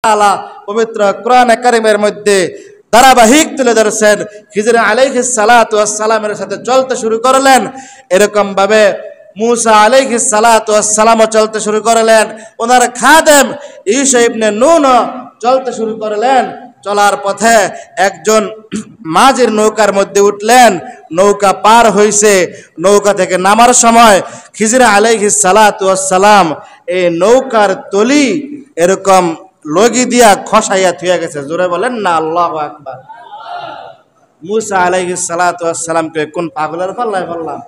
তাআলা পবিত্র কোরআনে কারীমের মধ্যে ধারাবাহিক তুলে ধরেছেন। খিজির আলাইহিস সালাতু ওয়াস সালামের সাথে চলতে শুরু করলেন, এরকম ভাবে মুসা আলাইহিস সালাতু ওয়াস সালামও চলতে শুরু করলেন, ওনার খাদেম ঈসা ইবনে নূন চলতে শুরু করলেন। চলার পথে একজন মাঝির নৌকার মধ্যে উঠলেন, নৌকা পার হইছে, নৌকা থেকে নামার সময় খিজির আলাইহিস সালাতু ওয়াস সালাম এই নৌকার তলি এরকম লগি দিয়া খসাইয়া থুয়ে গেছে। জোরে বলেন না আল্লাহু আকবার। মুসা আলাইহিস সালাতু ওয়াস সালামকে কোন পাগলের পাল্লায় বললাম,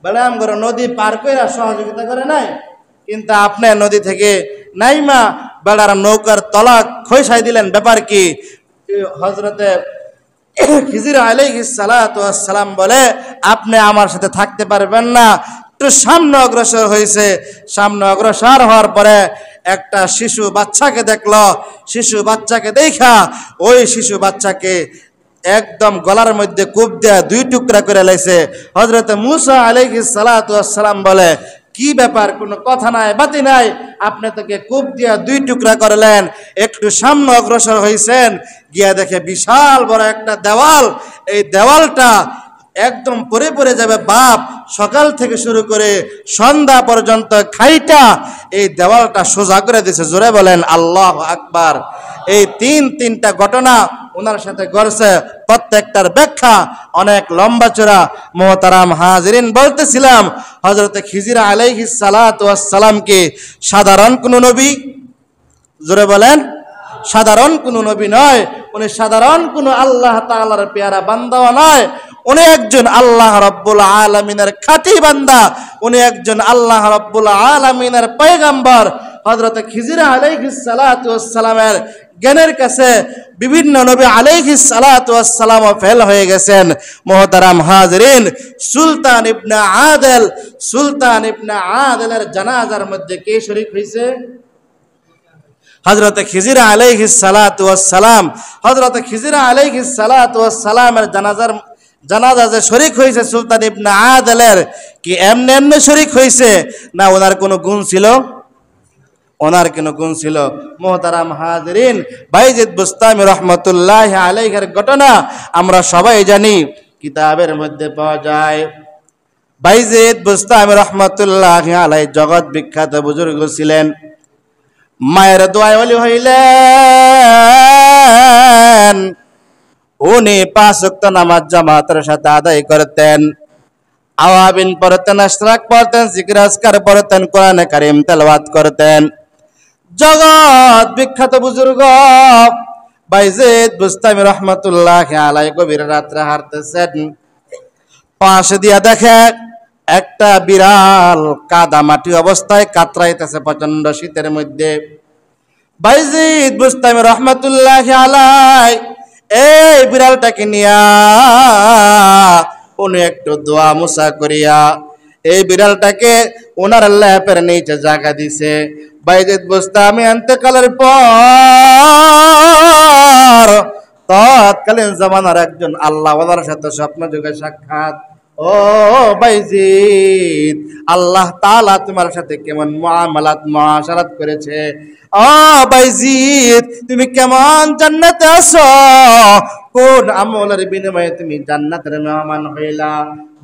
বলে আমগো নদী পার কইরা সহযোগিতা করে নাই, কিন্তু আপনি নদী থেকে নাইমা বেড়ার নৌকার তলা খসাই দিলেন, ব্যাপার কি? হযরতে খিজির আলাইহিস সালাতু ওয়াস সালাম বলে, আপনি আমার সাথে থাকতে পারবেন না। একটু সামনে অগ্রসর হয়েছে, সামনে অগ্রসর হওয়ার পরে একটা শিশু বাচ্চাকে দেখলো। শিশু বাচ্চাকে দেখা ওই শিশু বাচ্চাকে একদম গলার মধ্যে কূপ দেয়া 2 টুকরা করে লাইছে। হযরতে মুসা আলাইহিস সালাতু ওয়াস সালাম বলে, কি ব্যাপার, কোনো কথা নাই বাতি নাই, আপনি তাকে কূপ দিয়া 2 টুকরা করলেন, একটু সামনে অগ্রসর হয়েছেন, গিয়া দেখে বিশাল বড় একটা দেওয়াল। এই দেওয়ালটা একদম পরে পরে যাবে বাপ, সকাল থেকে শুরু করে সন্ধ্যা পর্যন্ত খাইটা এই দেওয়ালটা সোজা করে দিয়েছে। জোরে বলেন আল্লাহু আকবার। এই তিনটা ঘটনা ওনার সাথে ঘটছে, প্রত্যেকটার ব্যাখ্যা অনেক লম্বা চড়া। মুহতারাম হাজিরিন, বলতেছিলাম হযরতে খিজির আলাইহিস সালাতু ওয়াস সালামকে সাধারণ কোন নবী, জোরে বলেন, সাধারণ কোন নবী নয়, উনি সাধারণ কোন আল্লাহ তাআলার পেয়ারা বান্দাও নয়, উনি একজন আল্লাহ রাব্বুল আলামিনের খাঁটি বান্দা, উনি একজন আল্লাহ রাব্বুল আলামিনের পয়গম্বর। হযরতে খিজির আলাইহিস সালাতু ওয়াস সালামের জ্ঞানের কাছে বিভিন্ন নবী আলাইহিস সালাতু ওয়াস সালামও ফেল হয়ে গেছেন। মুহতারাম হাজিরিন, সুলতান ইবনে আদেলের জানাজার মধ্যে কে শরীক হয়েছে? হযরতে খিজির আলাইহিস সালাতু ওয়াস সালাম। হযরতে খিজির আলাইহিস সালাতু ওয়াস সালামের জানাজা যে শরীক হয়েছে সুলতান ইবনে আদেলের, কি এমনি শরীক হয়েছে না ওনার কোনো গুণ ছিল? ওনার কোনো গুণ ছিল। মুহতারাম হাজিরিন, বাইজিদ বুস্তামি রহমতুল্লাহি আলাইহির ঘটনা আমরা সবাই জানি, কিতাবের মধ্যে পাওয়া যায়। বাইজিদ বুস্তামি রহমতুল্লাহি আলাইহি জগৎ বিখ্যাত বুজুর্গ ছিলেন, মায়ের দোয়ায় ওলি হইলেন। উনি 5 ওয়াক্ত নামাজ জামাতের সাথে আদায় করতেন, আওয়াবিন পড়তেন, আশরাক পড়তেন, জিকির আজকার পড়তেন, কোরআনে কারীম তেলাওয়াত করতেন। জগৎ বিখ্যাত বুজুর্গ বাইজিদ বুস্তামি রহমতুল্লাহি আলাইহি গভীর রাত্রে হাঁটতেছেন, পাশে দিয়া দেখে একটা বিড়াল কাদা মাটি অবস্থায় কাতরাইতেছে প্রচন্ড শীতের মধ্যে। বাইজিদ বুস্তামি রহমতুল্লাহি আলাইহি এই বিড়ালটাকে নিয়া উনি একটু দোয়া মুসা করিয়া এই বিড়ালটাকে ওনার ল্যাপের নিচে জায়গা দিছে। বাইজিদ বুস্তামি ইন্তেকালের পর তৎকালীন জামানার একজন আল্লাহ ওয়ালার সাথে স্বপ্ন যুগে সাক্ষাৎ। ও বাইজিদ, আল্লাহ তাআলা তোমার সাথে কেমন মুআশারাত করেছে? ও বাইজিদ, তুমি কেমন জান্নাতে আছো? কোন আমলের বিনিময়ে তুমি জান্নাতের মেহমান হইলা?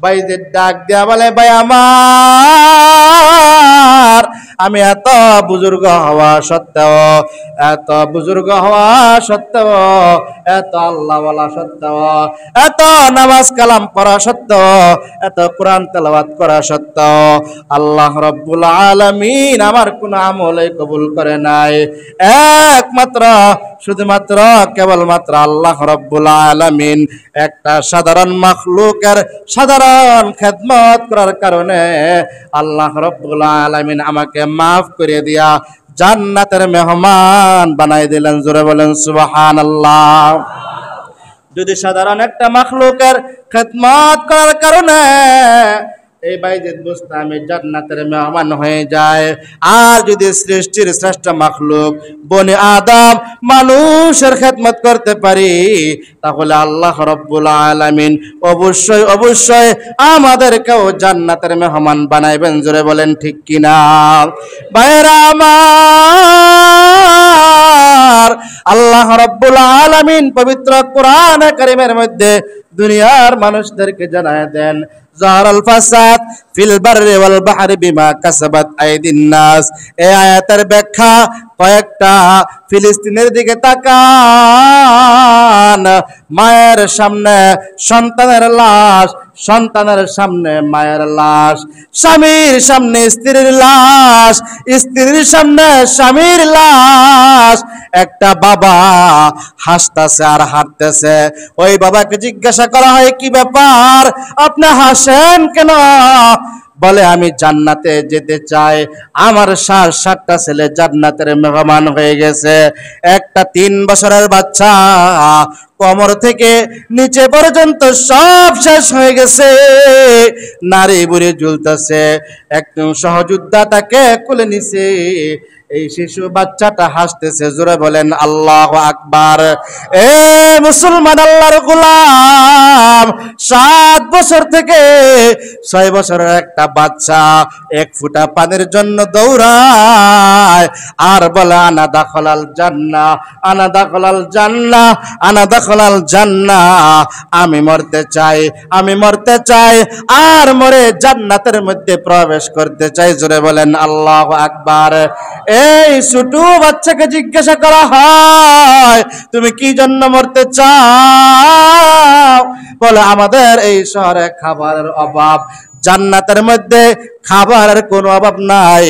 বাইজিদ ডাক দিয়া বলে, ভাই আমার, আমি এত বুজুর্গ হওয়া সত্ত্বেও, এত আল্লাহ ওয়ালা সত্ত্বেও, এত নামাজ কালাম পড়া সত্ত্বেও, এত কোরআন তেলাওয়াত করা সত্ত্বেও আল্লাহ রাব্বুল আলামিন আমার কোন আমলই কবুল করে নাই। একমাত্র শুধুমাত্র কেবলমাত্র আল্লাহ রাব্বুল আলামিন একটা সাধারণ মাখলুকের সাধারণ খেদমত করার কারণে আল্লাহ রাব্বুল আলামিন আমাকে মাফ করে দিয়া জান্নাতের মেহমান বানাই দিলেন। জোরে বলেন সুবহানাল্লাহ। যদি সাধারণ একটা মাখলুকের খেদমত করার কারণে এই বাইজিদ বুস্তামি জান্নাতের মেহমান হয়ে যায়। আর যদি সৃষ্টির শ্রেষ্ঠ মাখলুক বনি আদম মানুষের খেদমত করতে পারি, তাহলে আল্লাহ রাব্বুল আলামিন অবশ্যই অবশ্যই আমাদেরকেও জান্নাতের মেহমান বানাইবেন। জোরে বলেন ঠিক কিনা? ভাইরা আমার, আল্লাহ রাব্বুল আলামিন পবিত্র কোরআন কারীমের মধ্যে দুনিয়ার মানুষদেরকে জানায় দেন, জাহারাল ফাসাদ ফিল বাররি ওয়াল বাহরি বিমা কাসাবাত আইদিন নাস। এই আয়াতের ব্যাখ্যা কয়েকটা। ফিলিস্তিনের দিকে তাকান, মায়ের সামনে সন্তানের লাশ, সন্তানের সামনে মায়ের লাশ, স্বামীর সামনে স্ত্রীর লাশ, স্ত্রীর সামনে স্বামীর লাশ। একটা বাবা হাসতেছে আর হাঁটতেছে। ওই বাবাকে জিজ্ঞাসা করা হয়, কি ব্যাপার, আপনি হাসেন কেন? বলে, আমি জান্নাতে যেতে চাই, আমার 7টা ছেলে জান্নাতের মেহমান হয়ে গেছে। একটা 3 বছরের বাচ্চা, কোমর থেকে নিচে পর্যন্ত সব শেষ হয়ে গেছে, নারী বুড়ি ঝুলতেছে। একদম সহযোদ্ধা তাকে কোলে নিছে। এই শিশু বাচ্চাটা হাসতেছে। জোরে বলেন আল্লাহু আকবার। এ মুসলমান আল্লাহর গোলাম, 7 বছর থেকে 6 বছরের একটা বাচ্চা 1 ফোঁটা পানির জন্য দৌড়ায় আর বলে, আনা দাখলাল জান্নাহ, আনা দাখলাল জান্নাহ, আনা দাখলাল জান্নাহ। আমি মরতে চাই, আমি মরতে চাই, আর মরে জান্নাতের মধ্যে প্রবেশ করতে চাই। জোরে বলেন আল্লাহু আকবার। এই ছোট বাচ্চাকে জিজ্ঞাসা করা হয়, তুমি কি জন্য মরতে চাও? বলে, আমাদের এই শহরে খাবারের অভাব, জান্নাতের মধ্যে খাবারের কোনো অভাব নাই,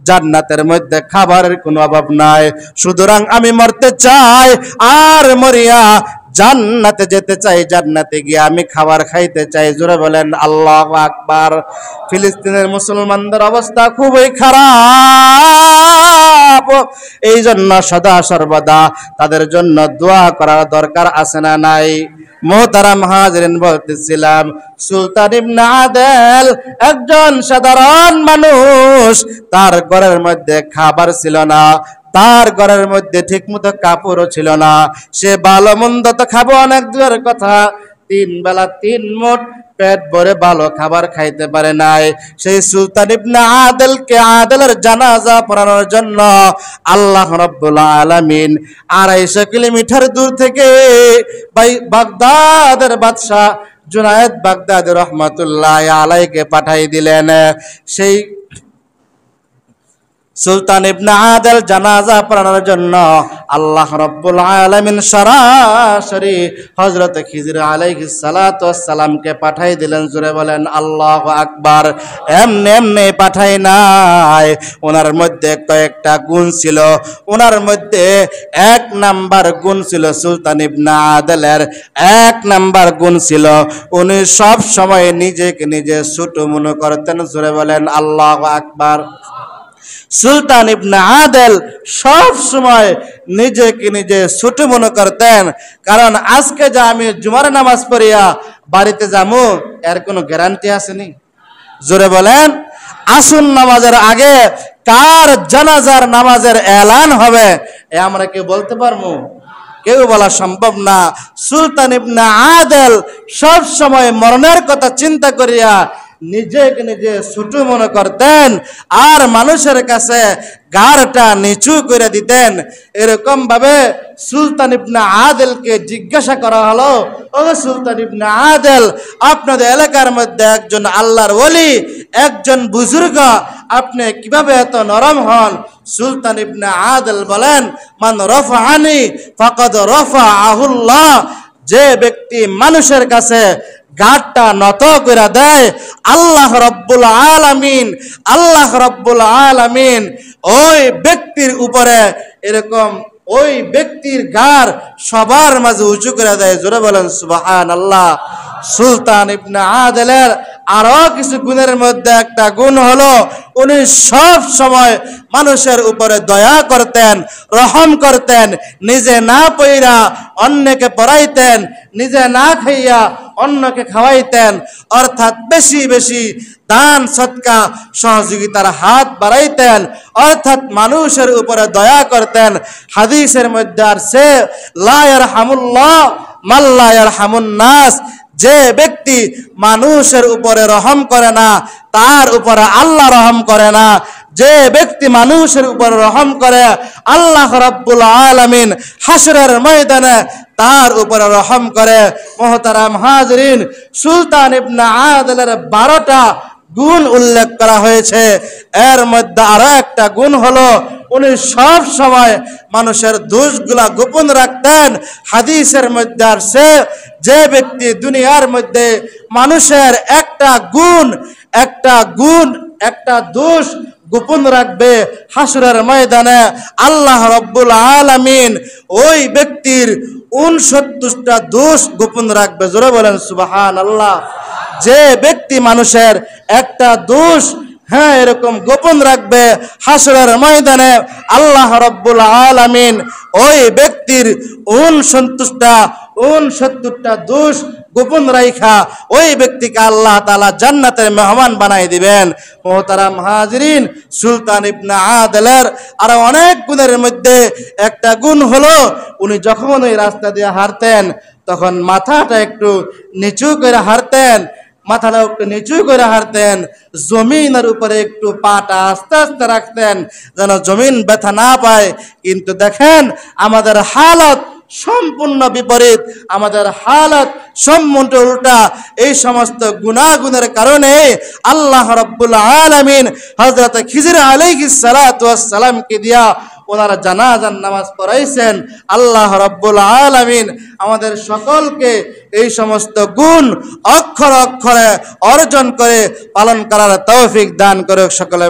জান্নাতের মধ্যে খাবারের কোনো অভাব নাই, সুতরাং আমি মরতে চাই আর মরিয়া জান্নাতে যেতে চাই, জান্নাতে গিয়ে আমি খাবার খাইতে চাই। জোরে বলেন আল্লাহু আকবার। ফিলিস্তিনের মুসলমানদের অবস্থা খুবই খারাপ। এই জন্য সদা সর্বদা তাদের জন্য দোয়া করার দরকার আছে না নাই? মোহতারাম হাজিরিন, বলতেছিলাম সুলতান ইবনে আদেল একজন সাধারণ মানুষ। তার ঘরের মধ্যে খাবার ছিল না, তার ঘরের মধ্যে ঠিকমতো কাপড়ও ছিল না। সে ভালো মন্দ তো খাবো অনেক দূরের কথা, 3 বেলা 3 মুঠ পেট ভরে ভালো খাবার খাইতে পারে নাই। সেই সুলতান ইবনে আদেলকে, আদেলের জানাজা পড়ানোর জন্য আল্লাহ রাব্বুল আলামিন 250 কিলোমিটার দূর থেকে বাগদাদের বাদশা জুনায়েদ বাগদাদি রহমাতুল্লাহি আলাইহিকে পাঠাই দিলেন। সেই সুলতান ইবনে আদেল জানাজা পড়ানোর জন্য আল্লাহ রাব্বুল আলামিন সরাসরি হযরত খিজির আলাইহিস সালাতু ওয়াস সালামকে পাঠাই দিলেন। জোরে বলেন আল্লাহু আকবার। এমনি এমনি পাঠাই নাই, ওনার মধ্যে কয়েকটা গুণ ছিল। ওনার মধ্যে 1 নাম্বার গুণ ছিল, সুলতান ইবনে আদেলের 1 নাম্বার গুণ ছিল, উনি সব সময় নিজেকে নিজে ছোট মনে করতেন। জোরে বলেন আল্লাহু আকবার। সুলতান ইবনে আদেল সব সময় নিজেকে নিজে ছোট মনে করতেন, কারণ আজকে যা আমি জুমার নামাজ পড়িয়া বাড়িতে যাবো, এর কোনো গ্যারান্টি আসেনি। জোরে বলেন। আসুন নামাজের আগে কার জানাজার নামাজের এলান হবে, এ আমরা কেউ বলতে পারবো? কেউ বলা সম্ভব না। সুলতান ইবনে আদেল সব সময় মরণের কথা চিন্তা করিয়া নিজেকে নিজে ছোট মনে করতেন আর মানুষের কাছে গাড়টা নিচু করে দিতেন। এরকম ভাবে সুলতান ইবনে আদেলকে জিজ্ঞাসা করা হলো, ও সুলতান ইবনে আদেল, আপনাদের এলাকার মধ্যে একজন আল্লাহর ওলি, একজন বুজুর্গ, আপনি কিভাবে এত নরম হন? সুলতান ইবনে আদেল বলেন, মান রাফাআনি ফাকাদ রাফাআহুল্লাহ। যে ব্যক্তি মানুষের কাছে গাড়টা নত করে দেয়, আল্লাহ রাব্বুল আলামিন, আল্লাহ রাব্বুল আলামিন ওই ব্যক্তির উপরে এরকম ওই ব্যক্তির গাড় সবার মাঝে উঁচু করে দেয়। জোরে বলেন সুবহানাল্লাহ। সুলতান ইবনে আদিলের আরো কিছু গুণের মধ্যে একটা গুণ হলো উনি সব সময় মানুষের উপরে দয়া করতেন, রহম করতেন, নিজে না পইরা অন্যকে পড়াইতেন, নিজে না খাইয়া অন্যকে খাওয়াইতেন, অর্থাৎ বেশি বেশি দান সদকা সহযোগিতার হাত বাড়াইতেন, অর্থাৎ মানুষের উপরে দয়া করতেন। হাদিসের মধ্যে আসছে লা ইয়ারহামুল্লাহ মান লা ইয়ারহামুন নাস, যে ব্যক্তি মানুষের উপরে রহম করে না তার উপরে আল্লাহ রহম করে না। যে ব্যক্তি মানুষের উপরে রহম করে আল্লাহ রাব্বুল আলামিন হাসরের ময়দানে তার উপরে রহম করে। মুহতারাম হাজরিন, সুলতান ইবনে আদিলের 12টা গুণ উল্লেখ করা হয়েছে। এর মধ্যে আরো একটা গুণ হলো উনি সব সময় মানুষের দোষগুলা গোপন রাখতেন। হাদিসের মধ্যে আসছে যে ব্যক্তি দুনিয়ার মধ্যে মানুষের একটা দোষ গোপন রাখবে, হাসরের ময়দানে আল্লাহ রাব্বুল আলামিন ওই ব্যক্তির 69টা দোষ গোপন রাখবে। জোরে বলেন সুবহানাল্লাহ। যে ব্যক্তি মানুষের একটা দোষ এরকম গোপন রাখবে, হাসরের ময়দানে আল্লাহ রাব্বুল আলামিন ওই ব্যক্তির 69টা দোষ গোপন রাইখা ওই ব্যক্তিকে আল্লাহ তাআলা জান্নাতের মেহমান বানাই দিবেন। মুহতারাম হাজিরিন, সুলতান ইবনে আদিলের আরো অনেক গুণের মধ্যে একটা গুণ হলো উনি যখন ওই রাস্তা দিয়ে হাঁটতেন তখন মাথাটা একটু নিচু করে হাঁটতেন, মাথাটা একটু নিচু করে হাঁটতেন, জমিনের উপরে একটু পাটা আস্তে আস্তে রাখতেন যেন জমিন ব্যথা না পায়। কিন্তু দেখেন আমাদের হালত সম্পূর্ণ বিপরীত, আমাদের হালত সম্পূর্ণ উল্টা। এই সমস্ত গুনাহগুনের কারণে আল্লাহ রাব্বুল আলামিন হযরত খিজির আলাইহিস সালাতু ওয়াস সালামকে দিয়া ওনারা জানাজার নামাজ পড়াইছেন। আল্লাহ রাব্বুল আলামিন আমাদের সকলকে এই সমস্ত গুণ অক্ষরে অক্ষরে অর্জন করে পালন করার তৌফিক দান করুক সকলে।